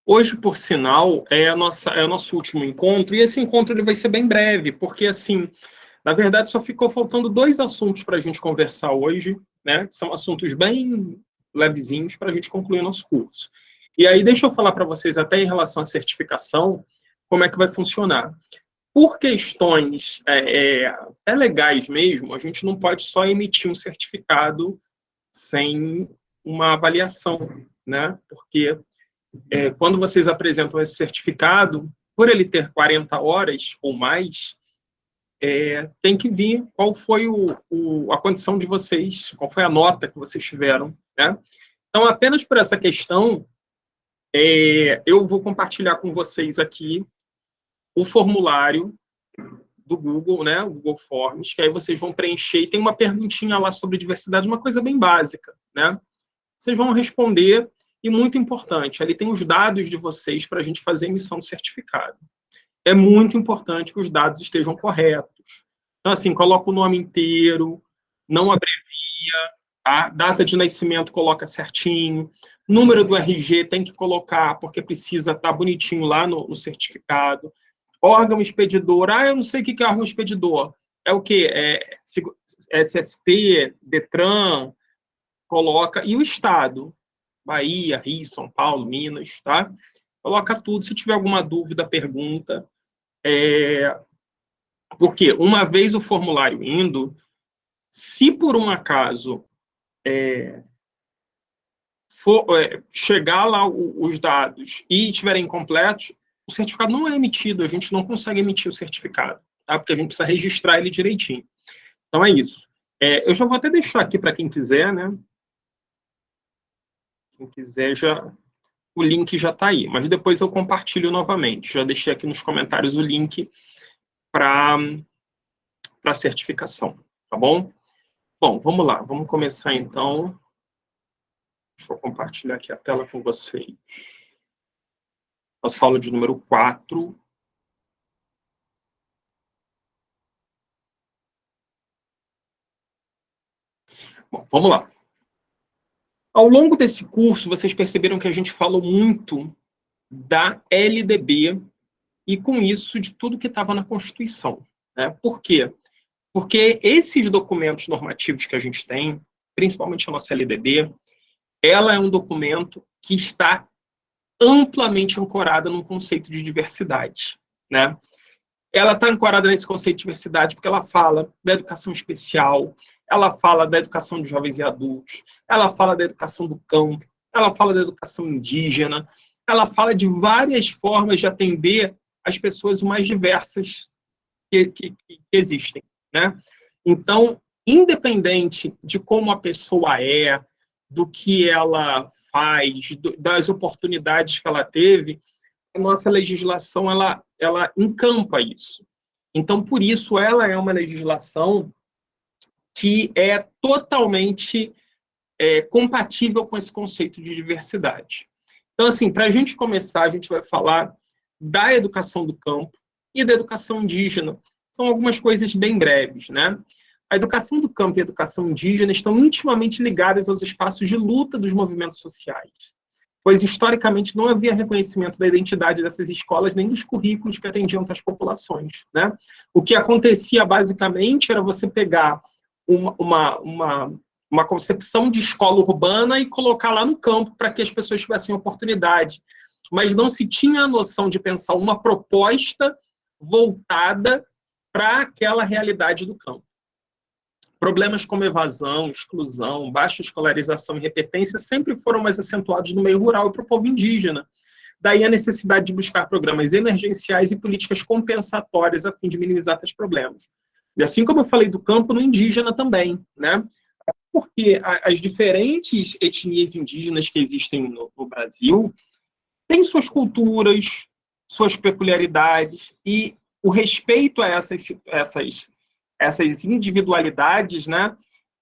Hoje, por sinal, é o nosso último encontro, e esse encontro ele vai ser bem breve, porque, assim, na verdade, só ficou faltando 2 assuntos para a gente conversar hoje, né? São assuntos bem levezinhos para a gente concluir nosso curso. E aí, deixa eu falar para vocês, até em relação à certificação, como é que vai funcionar. Por questões até legais mesmo, a gente não pode só emitir um certificado sem uma avaliação, né? Porque quando vocês apresentam esse certificado, por ele ter 40 horas ou mais, tem que vir qual foi a condição de vocês, qual foi a nota que vocês tiveram, né? Então, apenas por essa questão, eu vou compartilhar com vocês aqui o formulário do Google, né, o Google Forms, que aí vocês vão preencher, e tem uma perguntinha lá sobre diversidade, uma coisa bem básica, né? Vocês vão responder, e muito importante, ali tem os dados de vocês para a gente fazer a emissão do certificado. É muito importante que os dados estejam corretos. Então, assim, coloca o nome inteiro, não abrevia, tá? Data de nascimento coloca certinho, número do RG tem que colocar, porque precisa estar bonitinho lá no certificado. Órgão expedidor, eu não sei o que é órgão expedidor. É o quê? SSP, Detran, coloca, e o Estado, Bahia, Rio, São Paulo, Minas, tá? Coloca tudo, se tiver alguma dúvida, pergunta. Porque uma vez o formulário indo, se por um acaso chegar lá os dados e estiverem incompletos, o certificado não é emitido, a gente não consegue emitir o certificado, tá? Porque a gente precisa registrar ele direitinho. Então é isso. Eu já vou até deixar aqui para quem quiser, né? Quem quiser, o link já está aí, mas depois eu compartilho novamente. Já deixei aqui nos comentários o link para a certificação, tá bom? Bom, vamos lá, vamos começar então. Deixa eu compartilhar aqui a tela com vocês. Nossa aula de número 4. Bom, vamos lá. Ao longo desse curso, vocês perceberam que a gente falou muito da LDB e, com isso, de tudo que estava na Constituição, né? Por quê? Porque esses documentos normativos que a gente tem, principalmente a nossa LDB, ela é um documento que está amplamente ancorada num conceito de diversidade, né? Ela está ancorada nesse conceito de diversidade porque ela fala da educação especial, ela fala da educação de jovens e adultos, ela fala da educação do campo, ela fala da educação indígena, ela fala de várias formas de atender as pessoas mais diversas que existem, né? Então, independente de como a pessoa do que ela faz, das oportunidades que ela teve, a nossa legislação ela encampa isso. Então, por isso, ela é uma legislação que é totalmente compatível com esse conceito de diversidade. Então, assim, para a gente começar, a gente vai falar da educação do campo e da educação indígena. São algumas coisas bem breves, né? A educação do campo e a educação indígena estão intimamente ligadas aos espaços de luta dos movimentos sociais, pois, historicamente, não havia reconhecimento da identidade dessas escolas nem dos currículos que atendiam tais populações, né? O que acontecia, basicamente, era você pegar uma concepção de escola urbana e colocar lá no campo para que as pessoas tivessem oportunidade. Mas não se tinha a noção de pensar uma proposta voltada para aquela realidade do campo. Problemas como evasão, exclusão, baixa escolarização e repetência sempre foram mais acentuados no meio rural e para o povo indígena. Daí a necessidade de buscar programas emergenciais e políticas compensatórias a fim de minimizar tais problemas. E assim como eu falei do campo, no indígena também, né? Porque as diferentes etnias indígenas que existem no Brasil têm suas culturas, suas peculiaridades, e o respeito a essas individualidades, né,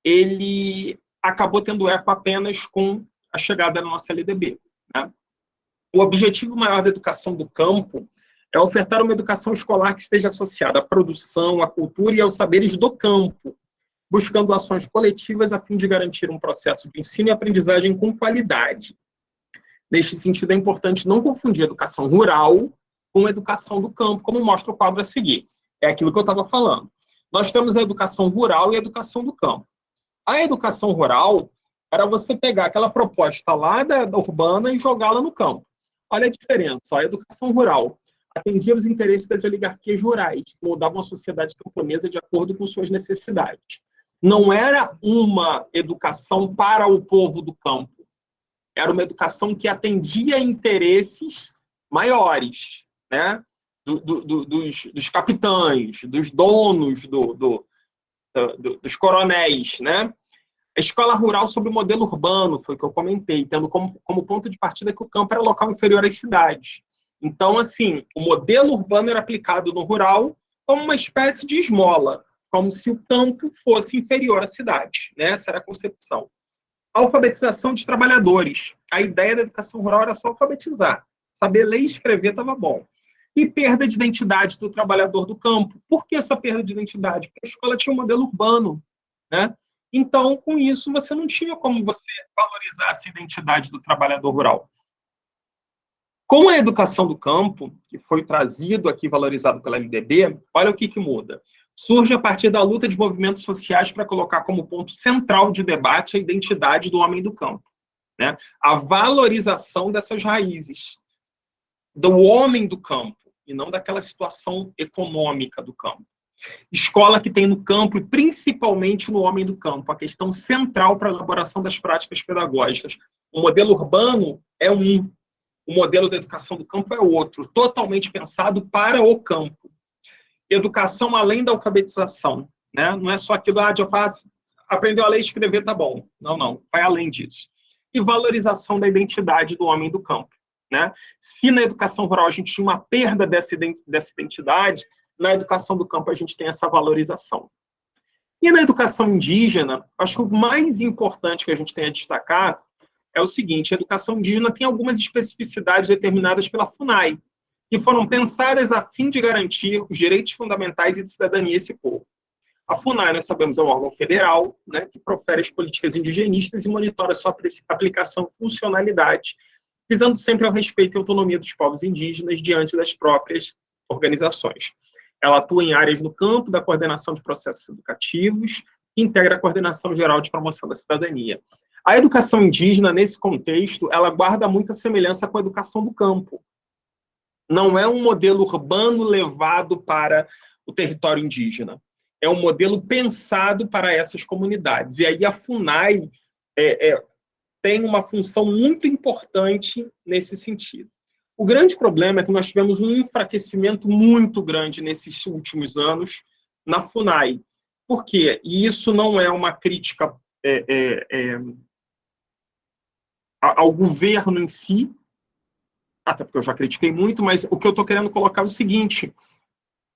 ele acabou tendo eco apenas com a chegada da nossa LDB, né? O objetivo maior da educação do campo é ofertar uma educação escolar que esteja associada à produção, à cultura e aos saberes do campo, buscando ações coletivas a fim de garantir um processo de ensino e aprendizagem com qualidade. Neste sentido, é importante não confundir educação rural com educação do campo, como mostra o quadro a seguir. É aquilo que eu estava falando. Nós temos a educação rural e a educação do campo. A educação rural era você pegar aquela proposta lá da urbana e jogá-la no campo. Olha a diferença. A educação rural atendia os interesses das oligarquias rurais, que moldavam a sociedade camponesa de acordo com suas necessidades. Não era uma educação para o povo do campo. Era uma educação que atendia interesses maiores, né? Dos capitães, dos donos, dos coronéis, né? A escola rural sobre o modelo urbano, foi o que eu comentei, tendo como ponto de partida que o campo era local inferior às cidades. Então, assim, o modelo urbano era aplicado no rural como uma espécie de esmola, como se o campo fosse inferior à cidade, né? Essa era a concepção. Alfabetização dos trabalhadores. A ideia da educação rural era só alfabetizar. Saber ler e escrever estava bom. E perda de identidade do trabalhador do campo. Por que essa perda de identidade? Porque a escola tinha um modelo urbano, né? Então, com isso, você não tinha como você valorizar essa identidade do trabalhador rural. Com a educação do campo, que foi trazido aqui, valorizado pela LDB, olha o que muda. Surge a partir da luta de movimentos sociais para colocar como ponto central de debate a identidade do homem do campo, né? A valorização dessas raízes, do homem do campo, e não daquela situação econômica do campo. Escola que tem no campo, e principalmente no homem do campo, a questão central para a elaboração das práticas pedagógicas. O modelo urbano é um, o modelo da educação do campo é outro, totalmente pensado para o campo. Educação além da alfabetização, né? Não é só aquilo, já faz, aprendeu a ler e escrever, tá bom. Não, vai além disso. E valorização da identidade do homem do campo, né? Se na educação rural a gente tinha uma perda dessa identidade, na educação do campo a gente tem essa valorização. E na educação indígena, acho que o mais importante que a gente tem a destacar é o seguinte: a educação indígena tem algumas especificidades determinadas pela FUNAI, que foram pensadas a fim de garantir os direitos fundamentais e de cidadania a esse povo. A FUNAI, nós sabemos, é um órgão federal, né, que profere as políticas indigenistas e monitora sua aplicação e funcionalidade, visando sempre ao respeito e autonomia dos povos indígenas diante das próprias organizações. Ela atua em áreas no campo da coordenação de processos educativos e integra a coordenação geral de promoção da cidadania. A educação indígena, nesse contexto, ela guarda muita semelhança com a educação do campo. Não é um modelo urbano levado para o território indígena. É um modelo pensado para essas comunidades. E aí a FUNAI tem uma função muito importante nesse sentido. O grande problema é que nós tivemos um enfraquecimento muito grande nesses últimos anos na FUNAI. Por quê? E isso não é uma crítica ao governo em si, até porque eu já critiquei muito, mas o que eu estou querendo colocar é o seguinte: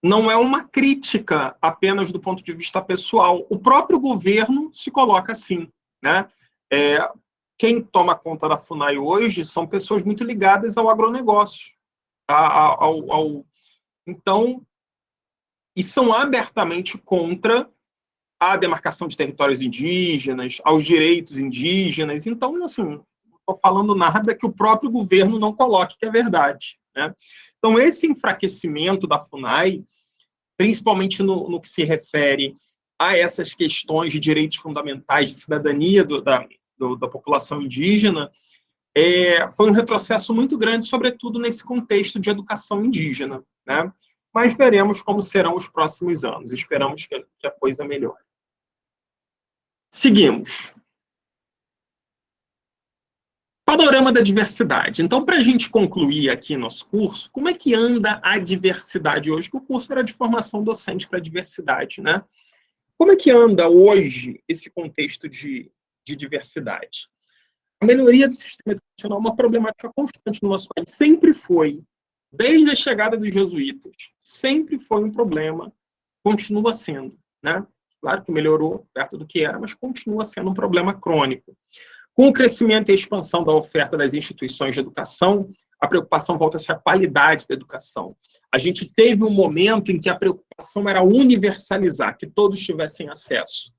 não é uma crítica apenas do ponto de vista pessoal. O próprio governo se coloca assim, né? Quem toma conta da FUNAI hoje são pessoas muito ligadas ao agronegócio. Então, e são abertamente contra a demarcação de territórios indígenas, aos direitos indígenas. Então, assim, não estou falando nada que o próprio governo não coloque que é verdade, né? Então, esse enfraquecimento da FUNAI, principalmente no que se refere a essas questões de direitos fundamentais, de cidadania da população indígena, foi um retrocesso muito grande, sobretudo nesse contexto de educação indígena, né? Mas veremos como serão os próximos anos. Esperamos que a coisa melhore. Seguimos. Panorama da diversidade. Então, para a gente concluir aqui nosso curso, como é que anda a diversidade hoje? Que o curso era de formação docente para diversidade, né? Como é que anda hoje esse contexto de diversidade? A melhoria do sistema educacional é uma problemática constante no nosso país. Sempre foi, desde a chegada dos jesuítas, sempre foi um problema, continua sendo, né? Claro que melhorou perto do que era, mas continua sendo um problema crônico. Com o crescimento e a expansão da oferta das instituições de educação, a preocupação volta-se à qualidade da educação. A gente teve um momento em que a preocupação era universalizar, que todos tivessem acesso.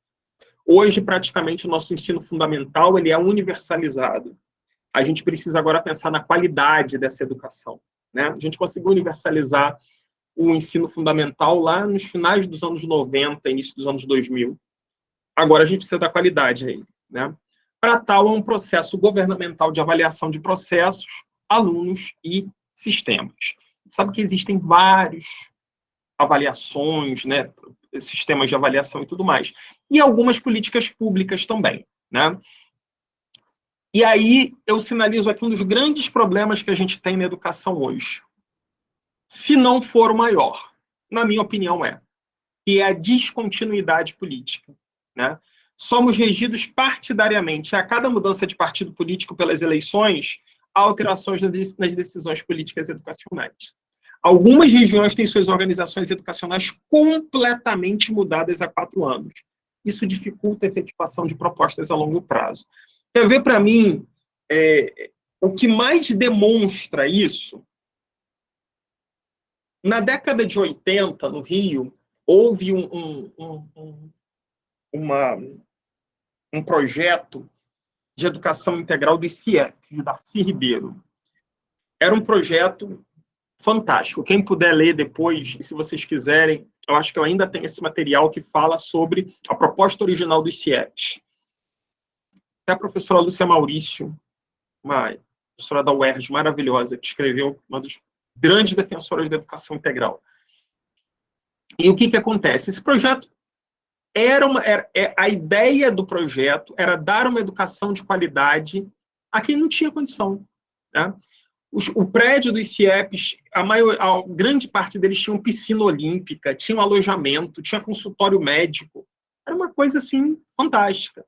Hoje, praticamente, o nosso ensino fundamental ele é universalizado. a gente precisa agora pensar na qualidade dessa educação, né? A gente conseguiu universalizar o ensino fundamental lá nos finais dos anos 90, início dos anos 2000. Agora a gente precisa da qualidade aí, né? Para tal, é um processo governamental de avaliação de processos, alunos e sistemas. Sabe que existem vários avaliações, né, sistemas de avaliação e tudo mais. E algumas políticas públicas também, né? E aí eu sinalizo aqui um dos grandes problemas que a gente tem na educação hoje. Se não for o maior, na minha opinião que é a descontinuidade política, né? Somos regidos partidariamente. A cada mudança de partido político pelas eleições, há alterações nas decisões políticas educacionais. Algumas regiões têm suas organizações educacionais completamente mudadas há 4 anos. Isso dificulta a efetivação de propostas a longo prazo. Quer ver, para mim, o que mais demonstra isso? Na década de 80, no Rio, houve um projeto de educação integral do ICIEP, de Darcy Ribeiro. Era um projeto fantástico. Quem puder ler depois, e se vocês quiserem, eu acho que eu ainda tenho esse material que fala sobre a proposta original do ICIEP. Até a professora Lúcia Maurício, uma professora da UERJ maravilhosa, que escreveu, uma das grandes defensoras da educação integral. E o que acontece? Esse projeto a ideia do projeto era dar uma educação de qualidade a quem não tinha condição, né? O prédio dos CIEPs, a grande parte deles tinham piscina olímpica, tinha um alojamento, tinha consultório médico. Era uma coisa, assim, fantástica.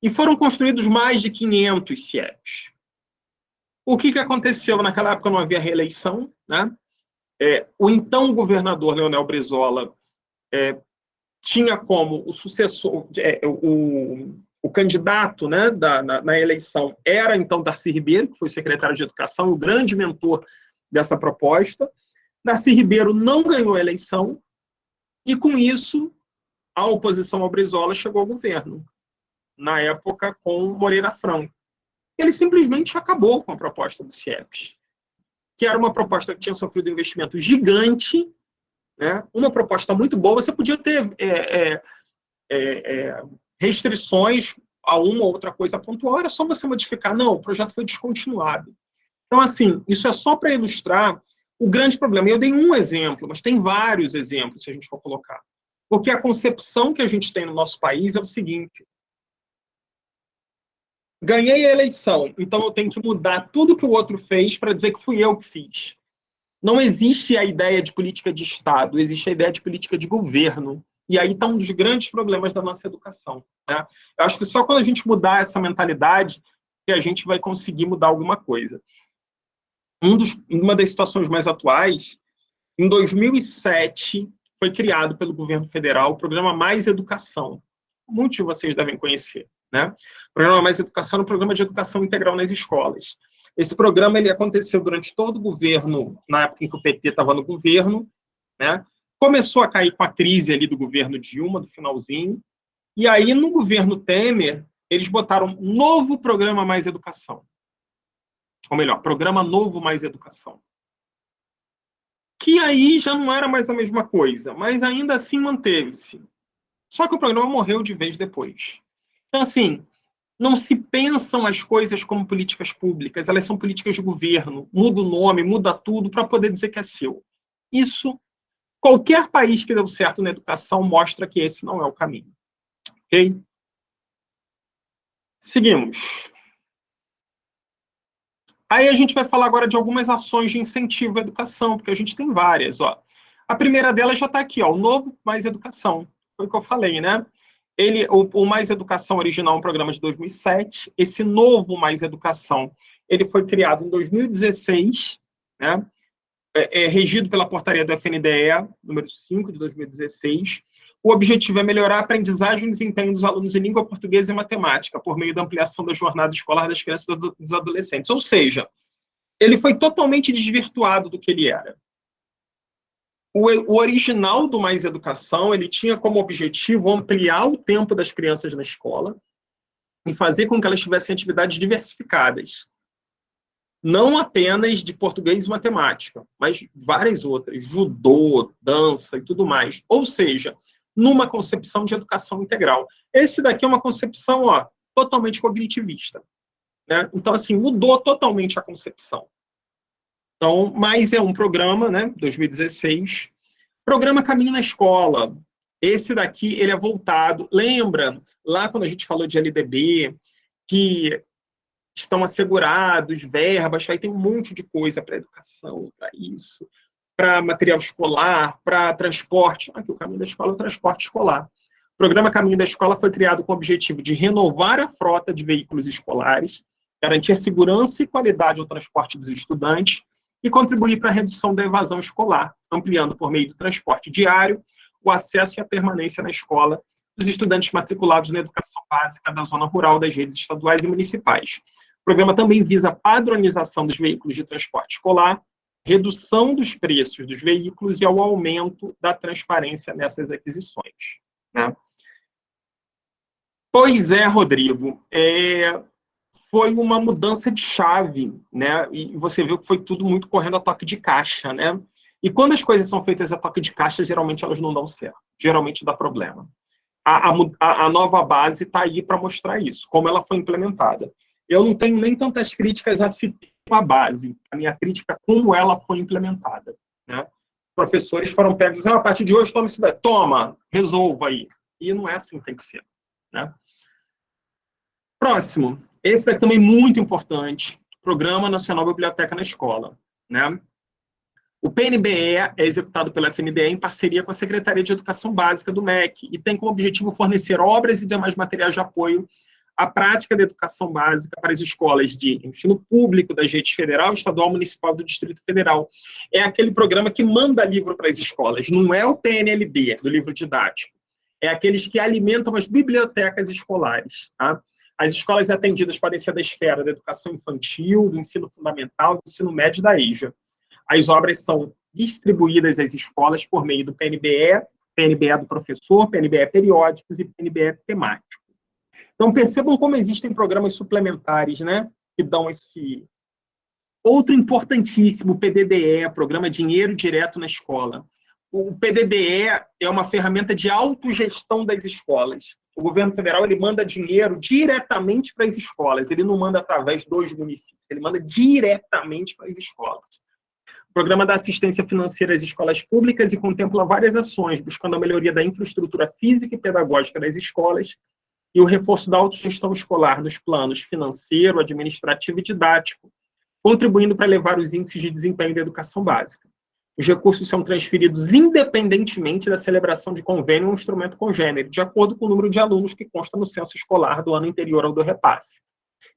E foram construídos mais de 500 CIEPs. O que aconteceu? Naquela época não havia reeleição, né? O então governador Leonel Brizola tinha como o sucessor, o candidato, né, na eleição era, então, Darcy Ribeiro, que foi secretário de Educação, o grande mentor dessa proposta. Darcy Ribeiro não ganhou a eleição e, com isso, a oposição ao Brizola chegou ao governo, na época com Moreira Franco. Ele simplesmente acabou com a proposta do CIEPs, que era uma proposta que tinha sofrido um investimento gigante, né, uma proposta muito boa. Você podia ter restrições a uma ou outra coisa pontual, era só você modificar. Não, o projeto foi descontinuado. Então, assim, isso é só para ilustrar o grande problema. Eu dei um exemplo, mas tem vários exemplos, se a gente for colocar. Porque a concepção que a gente tem no nosso país é o seguinte: ganhei a eleição, então eu tenho que mudar tudo que o outro fez para dizer que fui eu que fiz. Não existe a ideia de política de Estado, existe a ideia de política de governo. E aí está um dos grandes problemas da nossa educação, né? Eu acho que só quando a gente mudar essa mentalidade que a gente vai conseguir mudar alguma coisa. Uma das situações mais atuais, em 2007, foi criado pelo governo federal o programa Mais Educação. Muitos de vocês devem conhecer, né? O programa Mais Educação é um programa de educação integral nas escolas. Esse programa ele aconteceu durante todo o governo, na época em que o PT estava no governo, né? Começou a cair com a crise ali do governo Dilma, do finalzinho, e aí no governo Temer, eles botaram um novo programa Mais Educação. Ou melhor, programa Novo Mais Educação. Que aí já não era mais a mesma coisa, mas ainda assim manteve-se. Só que o programa morreu de vez depois. Então, assim, não se pensam as coisas como políticas públicas, elas são políticas de governo. Muda o nome, muda tudo para poder dizer que é seu. Isso, qualquer país que deu certo na educação mostra que esse não é o caminho. Ok? Seguimos. Aí a gente vai falar agora de algumas ações de incentivo à educação, porque a gente tem várias. Ó. A primeira delas já está aqui, ó, o Novo Mais Educação. Foi o que eu falei, né? O Mais Educação original é um programa de 2007. Esse Novo Mais Educação, ele foi criado em 2016, né? Regido pela portaria do FNDE, número 5, de 2016. O objetivo é melhorar a aprendizagem e desempenho dos alunos em língua portuguesa e matemática, por meio da ampliação da jornada escolar das crianças e dos adolescentes. Ou seja, ele foi totalmente desvirtuado do que ele era. O original do Mais Educação, ele tinha como objetivo ampliar o tempo das crianças na escola, e fazer com que elas tivessem atividades diversificadas. Não apenas de português e matemática, mas várias outras, judô, dança e tudo mais. Ou seja, numa concepção de educação integral. Esse daqui é uma concepção totalmente cognitivista. Né? Então, assim, mudou totalmente a concepção. Então, mas é um programa, né, 2016, programa Caminho na Escola. Esse daqui, ele é voltado, lembra, lá quando a gente falou de LDB, que estão assegurados, verbas, aí tem um monte de coisa para educação, para isso, para material escolar, para transporte. Aqui o Caminho da Escola é o transporte escolar. O programa Caminho da Escola foi criado com o objetivo de renovar a frota de veículos escolares, garantir segurança e qualidade ao transporte dos estudantes e contribuir para a redução da evasão escolar, ampliando por meio do transporte diário o acesso e a permanência na escola dos estudantes matriculados na educação básica da zona rural das redes estaduais e municipais. O programa também visa a padronização dos veículos de transporte escolar, redução dos preços dos veículos e ao aumento da transparência nessas aquisições. Né? Pois é, Rodrigo, foi uma mudança de chave, né? E você viu que foi tudo muito correndo a toque de caixa, né? E quando as coisas são feitas a toque de caixa, geralmente elas não dão certo, geralmente dá problema. A nova base está aí para mostrar isso, como ela foi implementada. Eu não tenho nem tantas críticas a si a base, a minha crítica é como ela foi implementada. Né? Os professores foram pegos e disseram, a partir de hoje, toma, resolva aí. E não é assim que tem que ser. Né? Próximo. Esse daqui também muito importante, Programa Nacional Biblioteca na Escola. Né? O PNBE é executado pela FNDE em parceria com a Secretaria de Educação Básica do MEC e tem como objetivo fornecer obras e demais materiais de apoio à prática da educação básica para as escolas de ensino público das redes federal, estadual, municipal do Distrito Federal. É aquele programa que manda livro para as escolas, não é o PNLD, do livro didático. É aqueles que alimentam as bibliotecas escolares. Tá? As escolas atendidas podem ser da esfera da educação infantil, do ensino fundamental, do ensino médio e da EJA. As obras são distribuídas às escolas por meio do PNBE, PNBE do professor, PNBE periódicos e PNBE temático. Então, percebam como existem programas suplementares, né, que dão esse... Outro importantíssimo, o PDDE, Programa Dinheiro Direto na Escola. O PDDE é uma ferramenta de autogestão das escolas. O governo federal ele manda dinheiro diretamente para as escolas, ele não manda através dos municípios, ele manda diretamente para as escolas. O programa dá assistência financeira às escolas públicas e contempla várias ações, buscando a melhoria da infraestrutura física e pedagógica das escolas e o reforço da autogestão escolar nos planos financeiro, administrativo e didático, contribuindo para elevar os índices de desempenho da educação básica. Os recursos são transferidos independentemente da celebração de convênio ou instrumento congênere, de acordo com o número de alunos que consta no censo escolar do ano anterior ao do repasse.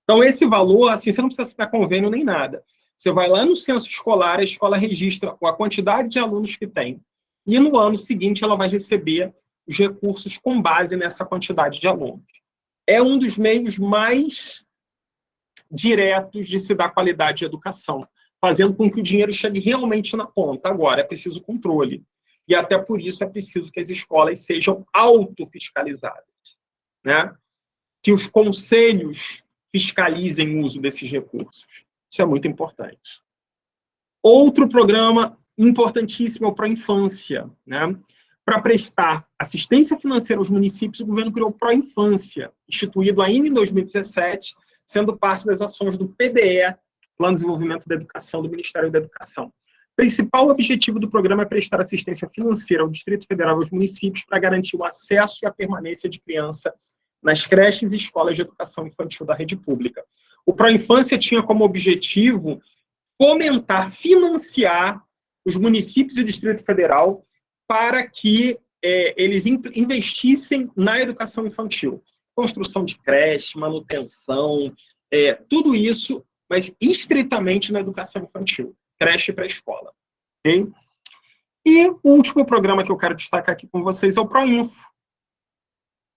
Então, esse valor, assim, você não precisa assinar convênio nem nada. Você vai lá no censo escolar, a escola registra a quantidade de alunos que tem, e no ano seguinte ela vai receber os recursos com base nessa quantidade de alunos. É um dos meios mais diretos de se dar qualidade de educação, fazendo com que o dinheiro chegue realmente na ponta. Agora, é preciso controle. E até por isso é preciso que as escolas sejam autofiscalizadas. Né? Que os conselhos fiscalizem o uso desses recursos. Isso é muito importante. Outro programa importantíssimo é o Pró-Infância. Né? Para prestar assistência financeira aos municípios, o governo criou o Pró-Infância, instituído ainda em 2017, sendo parte das ações do PDE, Plano de Desenvolvimento da Educação, do Ministério da Educação. O principal objetivo do programa é prestar assistência financeira ao Distrito Federal e aos municípios para garantir o acesso e a permanência de criança nas creches e escolas de educação infantil da rede pública. O Pró-Infância tinha como objetivo fomentar, financiar os municípios e o Distrito Federal para que eles investissem na educação infantil. Construção de creche, manutenção, tudo isso, mas estritamente na educação infantil, creche para escola. Okay? E o último programa que eu quero destacar aqui com vocês é o Proinfo.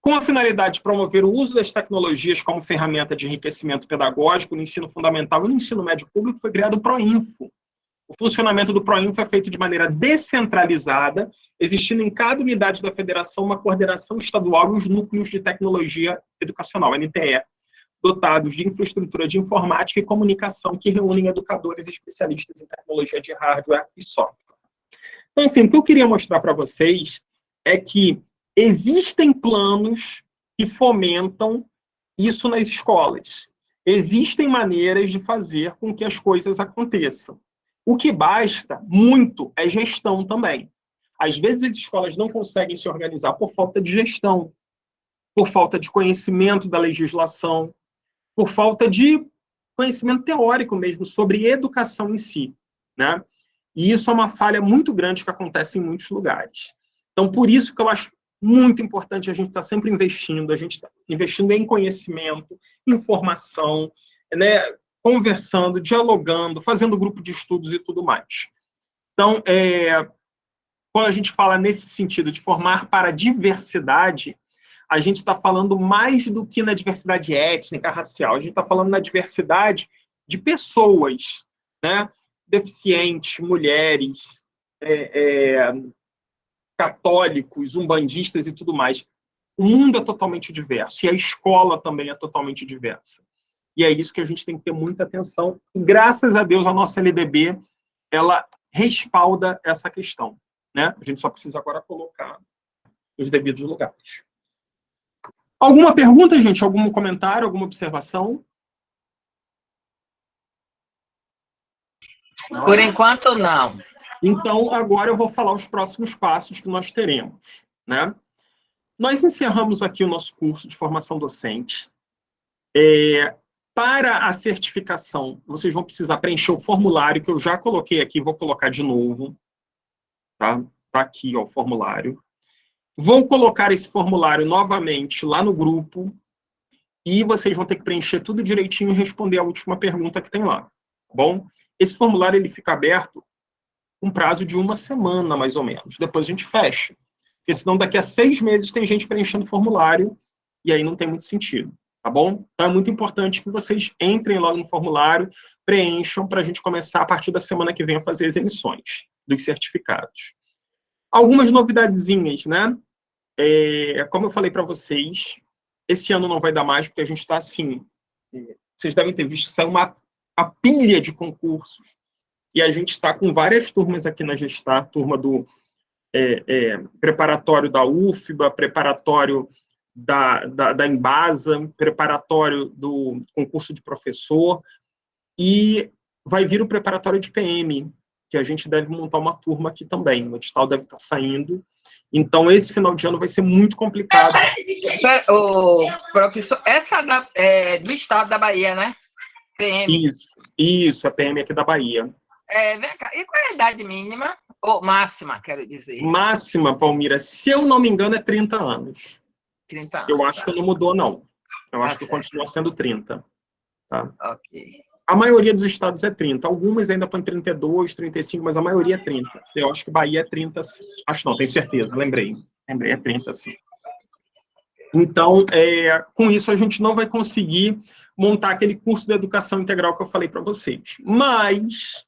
Com a finalidade de promover o uso das tecnologias como ferramenta de enriquecimento pedagógico no ensino fundamental e no ensino médio público, foi criado o Proinfo. O funcionamento do Proinfo é feito de maneira descentralizada, existindo em cada unidade da federação uma coordenação estadual e os núcleos de tecnologia educacional, NTE, dotados de infraestrutura de informática e comunicação que reúnem educadores e especialistas em tecnologia de hardware e software. Então, assim, o que eu queria mostrar para vocês é que existem planos que fomentam isso nas escolas. Existem maneiras de fazer com que as coisas aconteçam. O que basta muito é gestão também. Às vezes as escolas não conseguem se organizar por falta de gestão, por falta de conhecimento da legislação, por falta de conhecimento teórico mesmo sobre educação em si, né? E isso é uma falha muito grande que acontece em muitos lugares. Então, por isso que eu acho muito importante a gente estar sempre investindo, a gente está investindo em conhecimento, informação, né? Conversando, dialogando, fazendo grupo de estudos e tudo mais. Então, quando a gente fala nesse sentido de formar para a diversidade, a gente está falando mais do que na diversidade étnica, racial. A gente está falando na diversidade de pessoas, né? Deficientes, mulheres, católicos, umbandistas e tudo mais. O mundo é totalmente diverso e a escola também é totalmente diversa. E é isso que a gente tem que ter muita atenção. E, graças a Deus, a nossa LDB, ela respalda essa questão, né? A gente só precisa agora colocar nos devidos lugares. Alguma pergunta, gente? Algum comentário, alguma observação? Por enquanto, não. Então, agora eu vou falar os próximos passos que nós teremos, né? Nós encerramos aqui o nosso curso de formação docente. Para a certificação, vocês vão precisar preencher o formulário que eu já coloquei aqui, vou colocar de novo. Tá? Tá aqui, ó, o formulário. Vou colocar esse formulário novamente lá no grupo e vocês vão ter que preencher tudo direitinho e responder a última pergunta que tem lá. Tá bom? Esse formulário ele fica aberto com prazo de 1 semana, mais ou menos. Depois a gente fecha. Porque senão daqui a 6 meses tem gente preenchendo o formulário e aí não tem muito sentido. Tá bom? Então é muito importante que vocês entrem logo no formulário, preencham para a gente começar a partir da semana que vem a fazer as emissões dos certificados. Algumas novidadezinhas, né? Como eu falei para vocês, esse ano não vai dar mais, porque a gente está assim, vocês devem ter visto, saiu uma pilha de concursos, e a gente está com várias turmas aqui na Gestar, turma do preparatório da UFBA, preparatório da Embasa, preparatório do concurso de professor, e vai vir o preparatório de PM, que a gente deve montar uma turma aqui também, o edital deve estar saindo. Então, esse final de ano vai ser muito complicado. O professor, essa do estado da Bahia, né? PM. Isso, a PM aqui da Bahia. Vem cá, e qual é a idade mínima? Ou máxima, quero dizer. Máxima, Palmira, se eu não me engano, é 30 anos. 30 anos. Eu acho que não mudou, não. Eu acho que continua sendo 30. Tá? Ok. A maioria dos estados é 30. Algumas ainda põem 32, 35, mas a maioria é 30. Eu acho que Bahia é 30, sim. Acho não, tenho certeza, lembrei, é 30, sim. Então, com isso, a gente não vai conseguir montar aquele curso de educação integral que eu falei para vocês. Mas,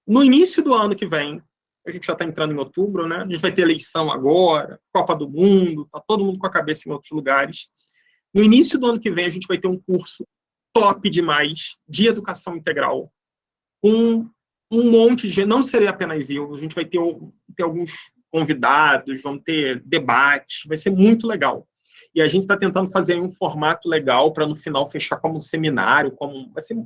no início do ano que vem, a gente já está entrando em outubro, né? A gente vai ter eleição agora, Copa do Mundo, está todo mundo com a cabeça em outros lugares. No início do ano que vem, a gente vai ter um curso top demais de educação integral, com um monte de... Não seria apenas eu, a gente vai ter alguns convidados, vamos ter debate, vai ser muito legal. E a gente está tentando fazer um formato legal para, no final, fechar como um seminário, vai ser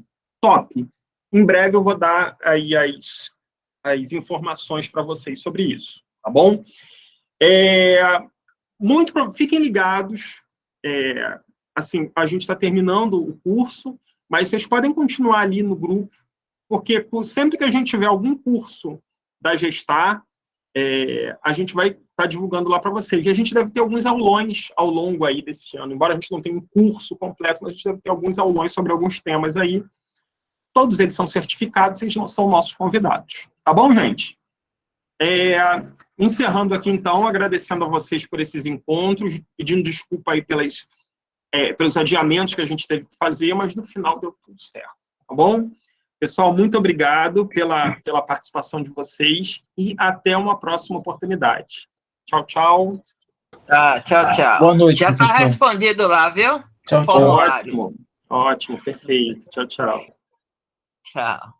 top. Em breve eu vou dar aí as informações para vocês sobre isso, tá bom? Fiquem ligados, assim, a gente está terminando o curso, mas vocês podem continuar ali no grupo, porque sempre que a gente tiver algum curso da Gestar, a gente vai estar divulgando lá para vocês. E a gente deve ter alguns aulões ao longo aí desse ano, embora a gente não tenha um curso completo, mas a gente deve ter alguns aulões sobre alguns temas aí. Todos eles são certificados, eles não são nossos convidados. Tá bom, gente? Encerrando aqui, então, agradecendo a vocês por esses encontros, pedindo desculpa aí pelos adiamentos que a gente teve que fazer, mas no final deu tudo certo, tá bom? Pessoal, muito obrigado pela participação de vocês e até uma próxima oportunidade. Tchau, tchau. Tchau. Boa noite, Já está respondido lá, viu? Tchau, formulário. Ótimo. Ótimo, perfeito. Tchau, tchau. Tchau.